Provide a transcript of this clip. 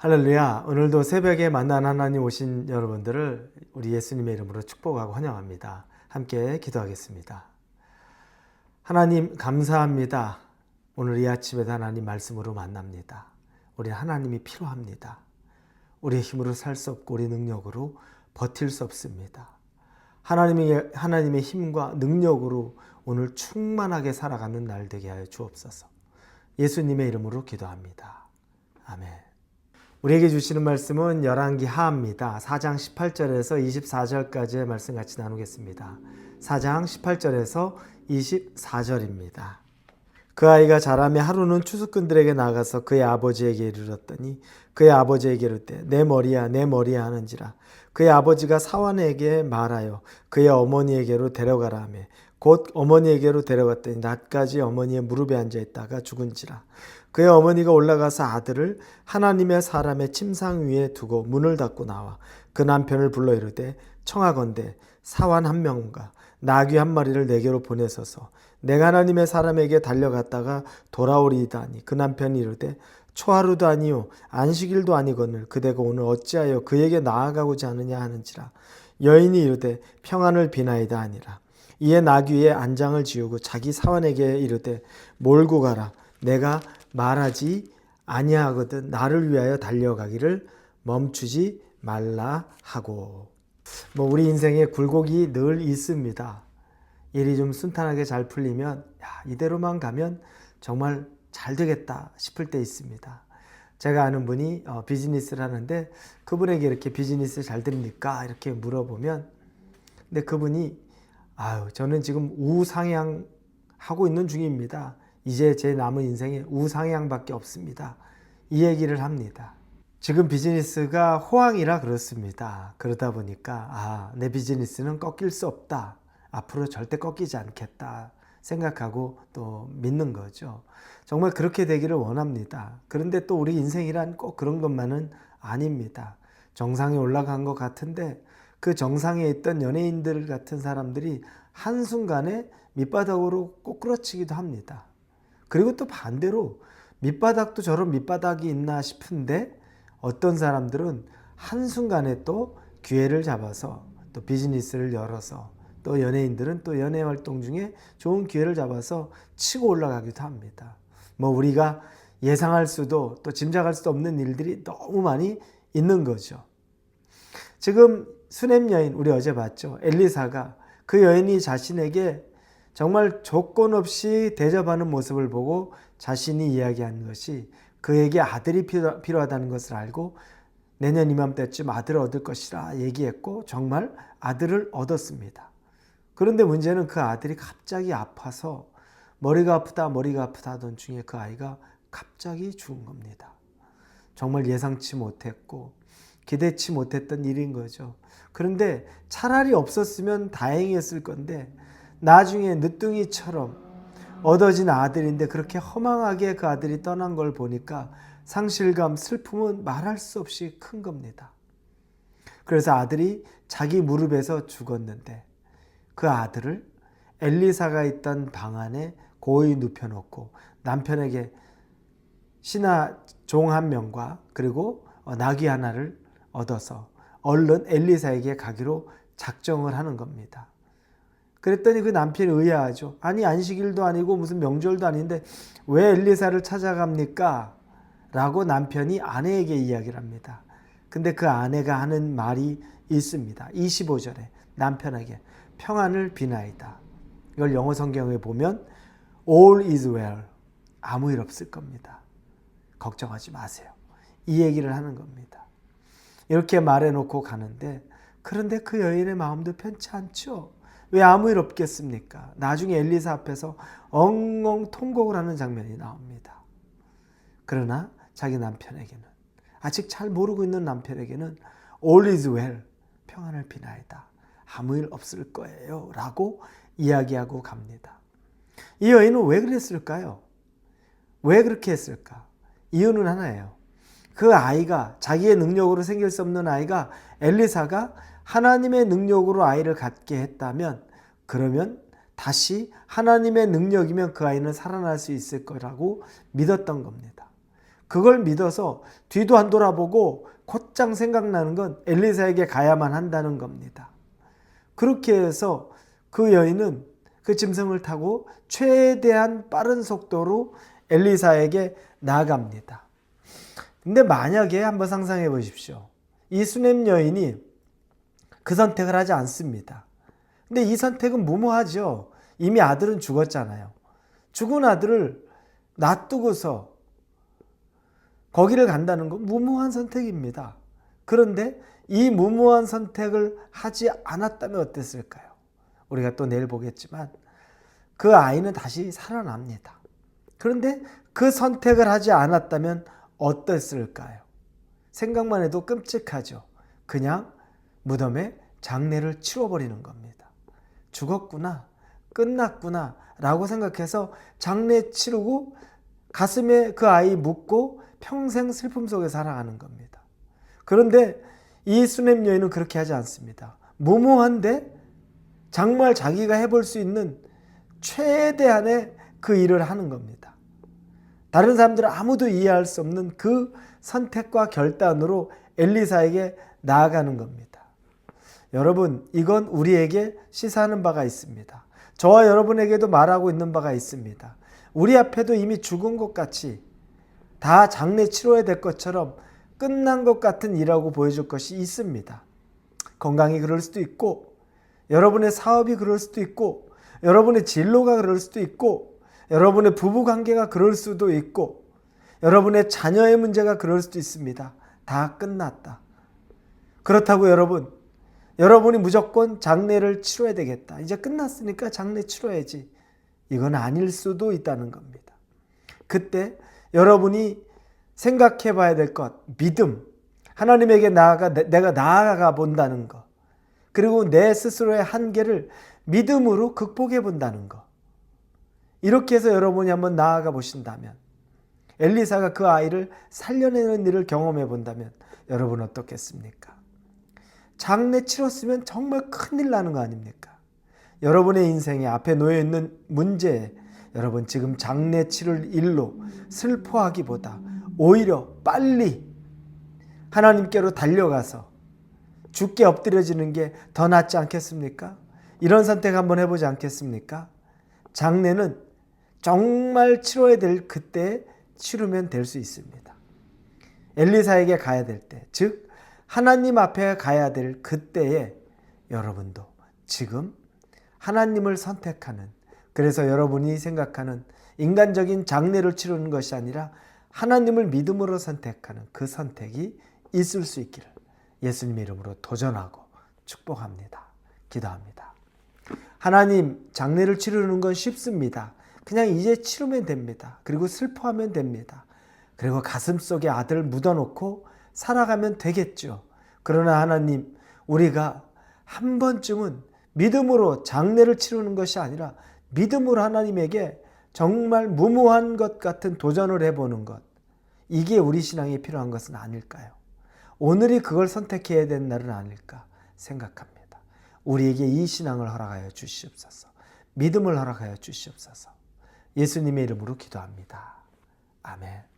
할렐루야. 오늘도 새벽에 만난 하나님 오신 여러분들을 우리 예수님의 이름으로 축복하고 환영합니다. 함께 기도하겠습니다. 하나님 감사합니다. 오늘 이 아침에도 하나님 말씀으로 만납니다. 우리 하나님이 필요합니다. 우리의 힘으로 살 수 없고 우리 능력으로 버틸 수 없습니다. 하나님의 힘과 능력으로 오늘 충만하게 살아가는 날 되게 하여 주옵소서. 예수님의 이름으로 기도합니다. 아멘. 우리에게 주시는 말씀은 열왕기 하입니다. 4장 18절에서 24절까지의 말씀 같이 나누겠습니다. 4장 18절에서 24절입니다. 그 아이가 자라매 하루는 추수꾼들에게 나가서 그의 아버지에게 이르렀더니 그의 아버지에게 이르되 내 머리야 내 머리야 하는지라. 그의 아버지가 사환에게 말하여 그의 어머니에게로 데려가라 하며 곧 어머니에게로 데려갔더니 낮까지 어머니의 무릎에 앉아 있다가 죽은지라. 그의 어머니가 올라가서 아들을 하나님의 사람의 침상 위에 두고 문을 닫고 나와 그 남편을 불러 이르되 청하건대 사환 한 명과 나귀 한 마리를 내게로 보내소서. 내가 하나님의 사람에게 달려갔다가 돌아오리이다 하니 그 남편이 이르되 초하루도 아니요 안식일도 아니거늘 그대가 오늘 어찌하여 그에게 나아가고자 하느냐 하는지라. 여인이 이르되 평안을 비나이다 하니라. 이에 나귀의 안장을 지우고 자기 사환에게 이르되 몰고 가라. 내가 말하지 아니하거든 나를 위하여 달려가기를 멈추지 말라 하고. 우리 인생에 굴곡이 늘 있습니다. 일이 좀 순탄하게 잘 풀리면 이대로만 가면 정말 잘 되겠다 싶을 때 있습니다. 제가 아는 분이 비즈니스를 하는데 그분에게 이렇게 비즈니스 잘 됩니까? 이렇게 물어보면 근데 그분이 저는 지금 우상향하고 있는 중입니다. 이제 제 남은 인생에 우상향밖에 없습니다. 이 얘기를 합니다. 지금 비즈니스가 호황이라 그렇습니다. 그러다 보니까 내 비즈니스는 꺾일 수 없다. 앞으로 절대 꺾이지 않겠다 생각하고 또 믿는 거죠. 정말 그렇게 되기를 원합니다. 그런데 또 우리 인생이란 꼭 그런 것만은 아닙니다. 정상에 올라간 것 같은데 그 정상에 있던 연예인들 같은 사람들이 한순간에 밑바닥으로 꼬꾸라치기도 합니다. 그리고 또 반대로 밑바닥도 저런 밑바닥이 있나 싶은데 어떤 사람들은 한순간에 또 기회를 잡아서 또 비즈니스를 열어서 또 연예인들은 또 연예 활동 중에 좋은 기회를 잡아서 치고 올라가기도 합니다. 우리가 예상할 수도 또 짐작할 수도 없는 일들이 너무 많이 있는 거죠. 지금 수넴 여인 우리 어제 봤죠. 엘리사가 그 여인이 자신에게 정말 조건 없이 대접하는 모습을 보고 자신이 이야기한 것이 그에게 아들이 필요하다는 것을 알고 내년 이맘때쯤 아들을 얻을 것이라 얘기했고 정말 아들을 얻었습니다. 그런데 문제는 그 아들이 갑자기 아파서 머리가 아프다 하던 중에 그 아이가 갑자기 죽은 겁니다. 정말 예상치 못했고 기대치 못했던 일인 거죠. 그런데 차라리 없었으면 다행이었을 건데 나중에 늦둥이처럼 얻어진 아들인데 그렇게 허망하게 그 아들이 떠난 걸 보니까 상실감, 슬픔은 말할 수 없이 큰 겁니다. 그래서 아들이 자기 무릎에서 죽었는데 그 아들을 엘리사가 있던 방 안에 고이 눕혀놓고 남편에게 신하 종 한 명과 그리고 나귀 하나를 얻어서 얼른 엘리사에게 가기로 작정을 하는 겁니다. 그랬더니 그 남편이 의아하죠. 아니 안식일도 아니고 무슨 명절도 아닌데 왜 엘리사를 찾아갑니까? 라고 남편이 아내에게 이야기를 합니다. 근데 그 아내가 하는 말이 있습니다. 25절에 남편에게 평안을 비나이다. 이걸 영어 성경에 보면 All is well. 아무 일 없을 겁니다. 걱정하지 마세요. 이 얘기를 하는 겁니다. 이렇게 말해놓고 가는데 그런데 그 여인의 마음도 편치 않죠. 왜 아무 일 없겠습니까? 나중에 엘리사 앞에서 엉엉 통곡을 하는 장면이 나옵니다. 그러나 자기 남편에게는 아직 잘 모르고 있는 남편에게는 All is well. 평안을 비나이다. 아무 일 없을 거예요. 라고 이야기하고 갑니다. 이 여인은 왜 그랬을까요? 왜 그렇게 했을까? 이유는 하나예요. 그 아이가 자기의 능력으로 생길 수 없는 아이가 엘리사가 하나님의 능력으로 아이를 갖게 했다면 그러면 다시 하나님의 능력이면 그 아이는 살아날 수 있을 거라고 믿었던 겁니다. 그걸 믿어서 뒤도 안 돌아보고 곧장 생각나는 건 엘리사에게 가야만 한다는 겁니다. 그렇게 해서 그 여인은 그 짐승을 타고 최대한 빠른 속도로 엘리사에게 나아갑니다. 근데 만약에 한번 상상해 보십시오. 이 수넴 여인이 그 선택을 하지 않습니다. 근데 이 선택은 무모하죠. 이미 아들은 죽었잖아요. 죽은 아들을 놔두고서 거기를 간다는 건 무모한 선택입니다. 그런데 이 무모한 선택을 하지 않았다면 어땠을까요? 우리가 또 내일 보겠지만 그 아이는 다시 살아납니다. 그런데 그 선택을 하지 않았다면 어땠을까요? 생각만 해도 끔찍하죠. 그냥 무덤에 장례를 치러버리는 겁니다. 죽었구나, 끝났구나 라고 생각해서 장례 치르고 가슴에 그 아이 묻고 평생 슬픔 속에 살아가는 겁니다. 그런데 이 수넴 여인은 그렇게 하지 않습니다. 무모한데 정말 자기가 해볼 수 있는 최대한의 그 일을 하는 겁니다. 다른 사람들은 아무도 이해할 수 없는 그 선택과 결단으로 엘리사에게 나아가는 겁니다. 여러분, 이건 우리에게 시사하는 바가 있습니다. 저와 여러분에게도 말하고 있는 바가 있습니다. 우리 앞에도 이미 죽은 것 같이 다 장례 치러야 될 것처럼 끝난 것 같은 일이라고 보여줄 것이 있습니다. 건강이 그럴 수도 있고, 여러분의 사업이 그럴 수도 있고, 여러분의 진로가 그럴 수도 있고, 여러분의 부부관계가 그럴 수도 있고, 여러분의 자녀의 문제가 그럴 수도 있습니다. 다 끝났다. 그렇다고 여러분이 무조건 장례를 치러야 되겠다. 이제 끝났으니까 장례 치러야지. 이건 아닐 수도 있다는 겁니다. 그때 여러분이 생각해 봐야 될 것, 믿음, 하나님에게 내가 나아가 본다는 것, 그리고 내 스스로의 한계를 믿음으로 극복해 본다는 것. 이렇게 해서 여러분이 한번 나아가 보신다면, 엘리사가 그 아이를 살려내는 일을 경험해 본다면 여러분은 어떻겠습니까? 장례 치렀으면 정말 큰일 나는 거 아닙니까? 여러분의 인생에 앞에 놓여 있는 문제에 여러분 지금 장례 치를 일로 슬퍼하기보다 오히려 빨리 하나님께로 달려가서 죽게 엎드려지는 게 더 낫지 않겠습니까? 이런 선택 한번 해보지 않겠습니까? 장례는 정말 치러야 될 그때에 치르면 될 수 있습니다. 엘리사에게 가야 될 때, 즉 하나님 앞에 가야 될 그때에 여러분도 지금 하나님을 선택하는, 그래서 여러분이 생각하는 인간적인 장례를 치르는 것이 아니라 하나님을 믿음으로 선택하는 그 선택이 있을 수 있기를 예수님의 이름으로 도전하고 축복합니다. 기도합니다. 하나님, 장례를 치르는 건 쉽습니다. 그냥 이제 치르면 됩니다. 그리고 슬퍼하면 됩니다. 그리고 가슴속에 아들을 묻어놓고 살아가면 되겠죠. 그러나 하나님, 우리가 한 번쯤은 믿음으로 장례를 치르는 것이 아니라 믿음으로 하나님에게 정말 무모한 것 같은 도전을 해보는 것, 이게 우리 신앙에 필요한 것은 아닐까요? 오늘이 그걸 선택해야 되는 날은 아닐까 생각합니다. 우리에게 이 신앙을 허락하여 주시옵소서. 믿음을 허락하여 주시옵소서. 예수님의 이름으로 기도합니다. 아멘.